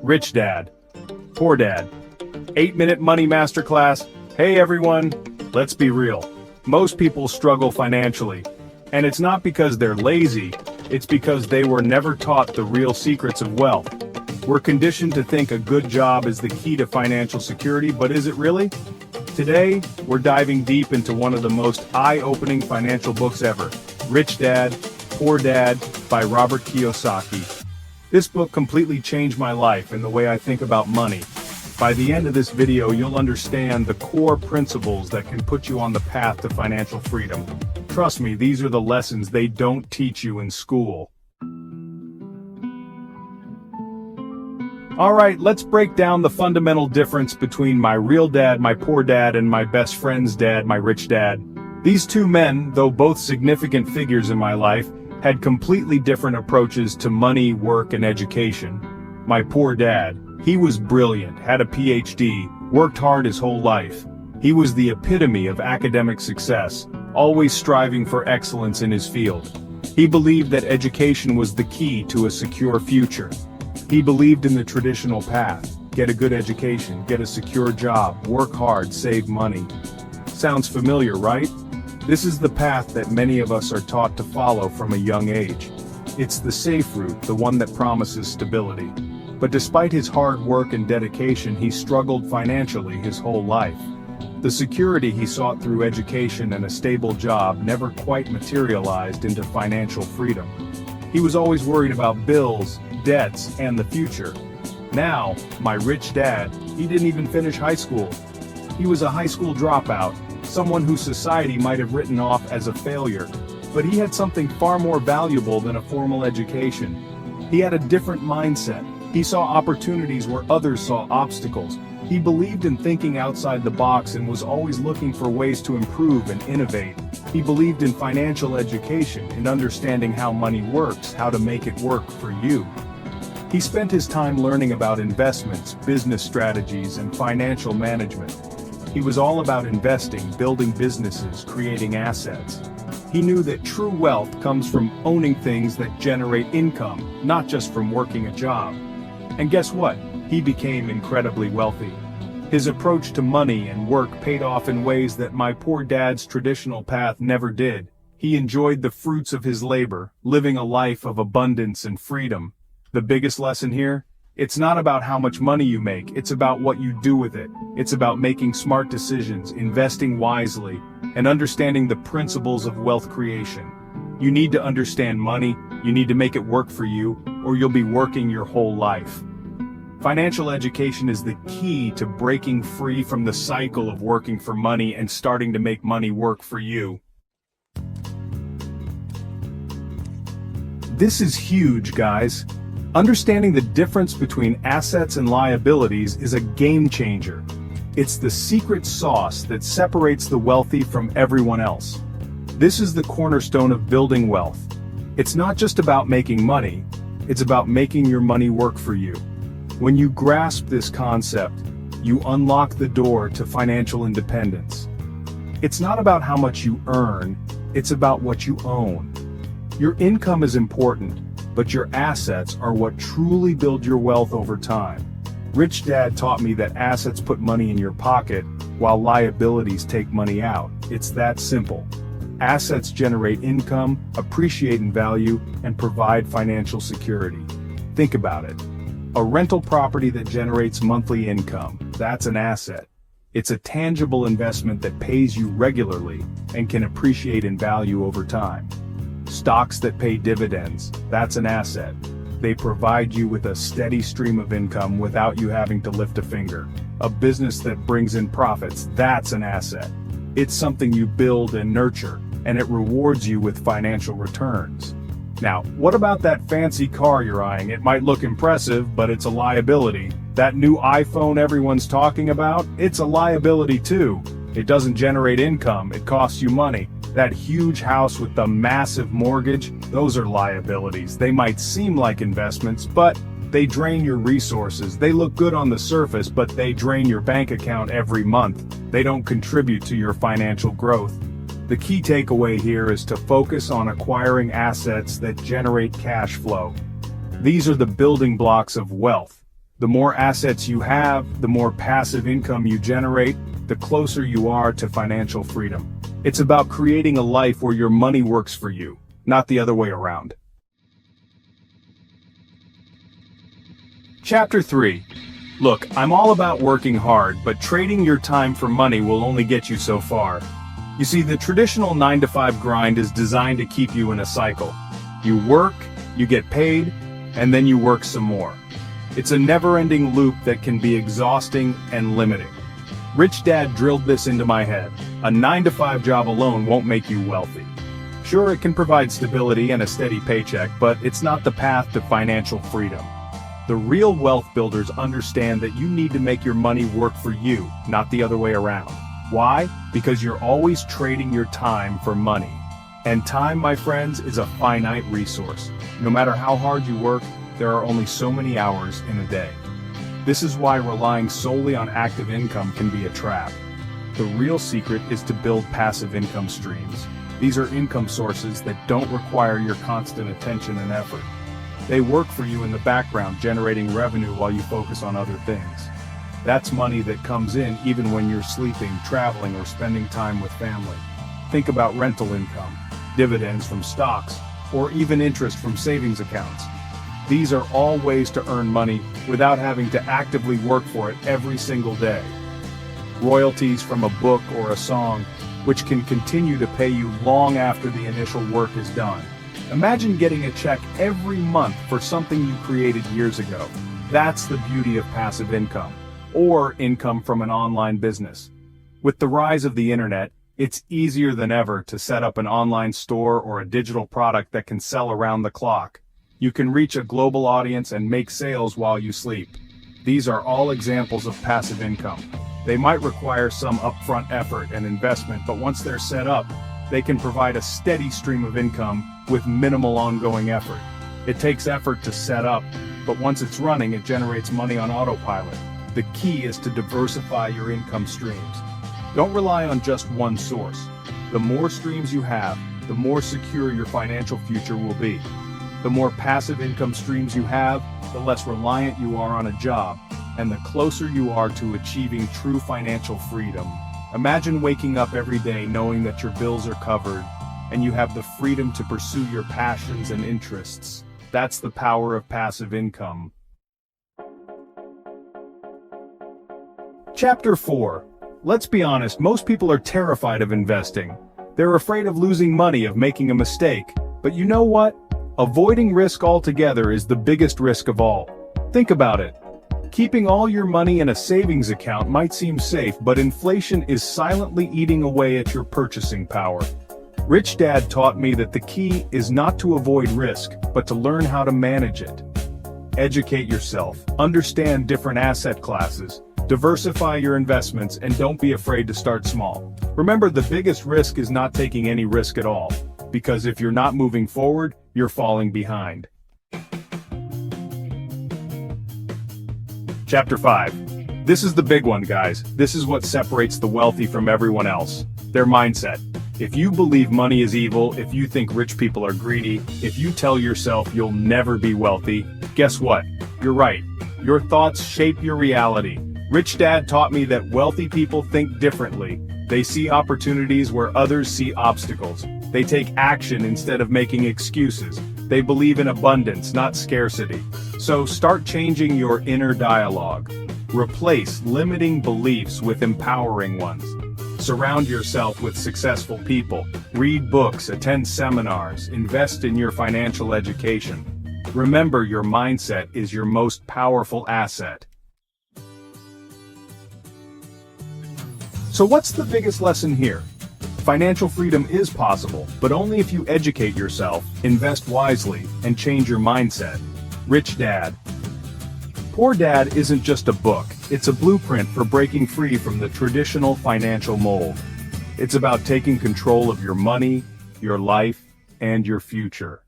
Rich Dad, Poor Dad, 8-Minute Money Masterclass. Hey everyone, let's be real. Most people struggle financially, and it's not because they're lazy, it's because they were never taught the real secrets of wealth. We're conditioned to think a good job is the key to financial security, but is it really? Today, we're diving deep into one of the most eye-opening financial books ever, Rich Dad, Poor Dad by Robert Kiyosaki. This book completely changed my life and the way I think about money. By the end of this video, you'll understand the core principles that can put you on the path to financial freedom. Trust me, these are the lessons they don't teach you in school. Alright, let's break down the fundamental difference between my real dad, my poor dad, and my best friend's dad, my rich dad. These two men, though both significant figures in my life, had completely different approaches to money, work, and education. My poor dad, he was brilliant, had a PhD, worked hard his whole life. He was the epitome of academic success, always striving for excellence in his field. He believed that education was the key to a secure future. He believed in the traditional path: get a good education, get a secure job, work hard, save money. Sounds familiar, right? This is the path that many of us are taught to follow from a young age. It's the safe route, the one that promises stability. But despite his hard work and dedication, he struggled financially his whole life. The security he sought through education and a stable job never quite materialized into financial freedom. He was always worried about bills, debts, and the future. Now, my rich dad, he didn't even finish high school. He was a high school dropout, someone who society might have written off as a failure. But he had something far more valuable than a formal education. He had a different mindset. He saw opportunities where others saw obstacles. He believed in thinking outside the box and was always looking for ways to improve and innovate. He believed in financial education, in understanding how money works, how to make it work for you. He spent his time learning about investments, business strategies, and financial management. He was all about investing, building businesses, creating assets. He knew that true wealth comes from owning things that generate income, not just from working a job. And guess what? He became incredibly wealthy. His approach to money and work paid off in ways that my poor dad's traditional path never did. He enjoyed the fruits of his labor, living a life of abundance and freedom. The biggest lesson here? It's not about how much money you make, it's about what you do with it. It's about making smart decisions, investing wisely, and understanding the principles of wealth creation. You need to understand money, you need to make it work for you, or you'll be working your whole life. Financial education is the key to breaking free from the cycle of working for money and starting to make money work for you. This is huge, guys. Understanding the difference between assets and liabilities is a game changer. It's the secret sauce that separates the wealthy from everyone else. This is the cornerstone of building wealth. It's not just about making money, it's about making your money work for you. When you grasp this concept, you unlock the door to financial independence. It's not about how much you earn, it's about what you own. Your income is important, but your assets are what truly build your wealth over time. Rich Dad taught me that assets put money in your pocket, while liabilities take money out. It's that simple. Assets generate income, appreciate in value, and provide financial security. Think about it. A rental property that generates monthly income, that's an asset. It's a tangible investment that pays you regularly and can appreciate in value over time. Stocks that pay dividends, that's an asset. They provide you with a steady stream of income without you having to lift a finger. A business that brings in profits, that's an asset. It's something you build and nurture, and it rewards you with financial returns. Now, what about that fancy car you're eyeing? It might look impressive, but it's a liability. That new iPhone everyone's talking about, it's a liability too. It doesn't generate income, it costs you money. That huge house with the massive mortgage, those are liabilities. They might seem like investments, but they drain your resources. They look good on the surface, but they drain your bank account every month. They don't contribute to your financial growth. The key takeaway here is to focus on acquiring assets that generate cash flow. These are the building blocks of wealth. The more assets you have, the more passive income you generate, the closer you are to financial freedom. It's about creating a life where your money works for you, not the other way around. Chapter 3. Look, I'm all about working hard, but trading your time for money will only get you so far. You see, the traditional 9-to-5 grind is designed to keep you in a cycle. You work, you get paid, and then you work some more. It's a never-ending loop that can be exhausting and limiting. Rich Dad drilled this into my head. A 9-to-5 job alone won't make you wealthy. Sure, it can provide stability and a steady paycheck, but it's not the path to financial freedom. The real wealth builders understand that you need to make your money work for you, not the other way around. Why? Because you're always trading your time for money. And time, my friends, is a finite resource. No matter how hard you work, there are only so many hours in a day. This is why relying solely on active income can be a trap. The real secret is to build passive income streams. These are income sources that don't require your constant attention and effort. They work for you in the background, generating revenue while you focus on other things. That's money that comes in even when you're sleeping, traveling, or spending time with family. Think about rental income, dividends from stocks, or even interest from savings accounts. These are all ways to earn money without having to actively work for it every single day. Royalties from a book or a song, which can continue to pay you long after the initial work is done. Imagine getting a check every month for something you created years ago. That's the beauty of passive income, or income from an online business. With the rise of the internet, it's easier than ever to set up an online store or a digital product that can sell around the clock. You can reach a global audience and make sales while you sleep. These are all examples of passive income. They might require some upfront effort and investment, but once they're set up, they can provide a steady stream of income with minimal ongoing effort. It takes effort to set up, but once it's running, it generates money on autopilot. The key is to diversify your income streams. Don't rely on just one source. The more streams you have, the more secure your financial future will be. The more passive income streams you have, the less reliant you are on a job, and the closer you are to achieving true financial freedom. Imagine waking up every day knowing that your bills are covered, and you have the freedom to pursue your passions and interests. That's the power of passive income. Chapter 4. Let's be honest, most people are terrified of investing. They're afraid of losing money, of making a mistake. But you know what? Avoiding risk altogether is the biggest risk of all. Think about it. Keeping all your money in a savings account might seem safe, but inflation is silently eating away at your purchasing power. Rich Dad taught me that the key is not to avoid risk, but to learn how to manage it. Educate yourself, understand different asset classes, diversify your investments, and don't be afraid to start small. Remember, the biggest risk is not taking any risk at all, because if you're not moving forward, you're falling behind. Chapter 5. This is the big one, guys. This is what separates the wealthy from everyone else. Their mindset. If you believe money is evil, if you think rich people are greedy, if you tell yourself you'll never be wealthy, guess what? You're right. Your thoughts shape your reality. Rich Dad taught me that wealthy people think differently. They see opportunities where others see obstacles. They take action instead of making excuses. They believe in abundance, not scarcity. So start changing your inner dialogue. Replace limiting beliefs with empowering ones. Surround yourself with successful people. Read books, attend seminars, invest in your financial education. Remember, your mindset is your most powerful asset. So what's the biggest lesson here? Financial freedom is possible, but only if you educate yourself, invest wisely, and change your mindset. Rich Dad. Poor Dad isn't just a book, it's a blueprint for breaking free from the traditional financial mold. It's about taking control of your money, your life, and your future.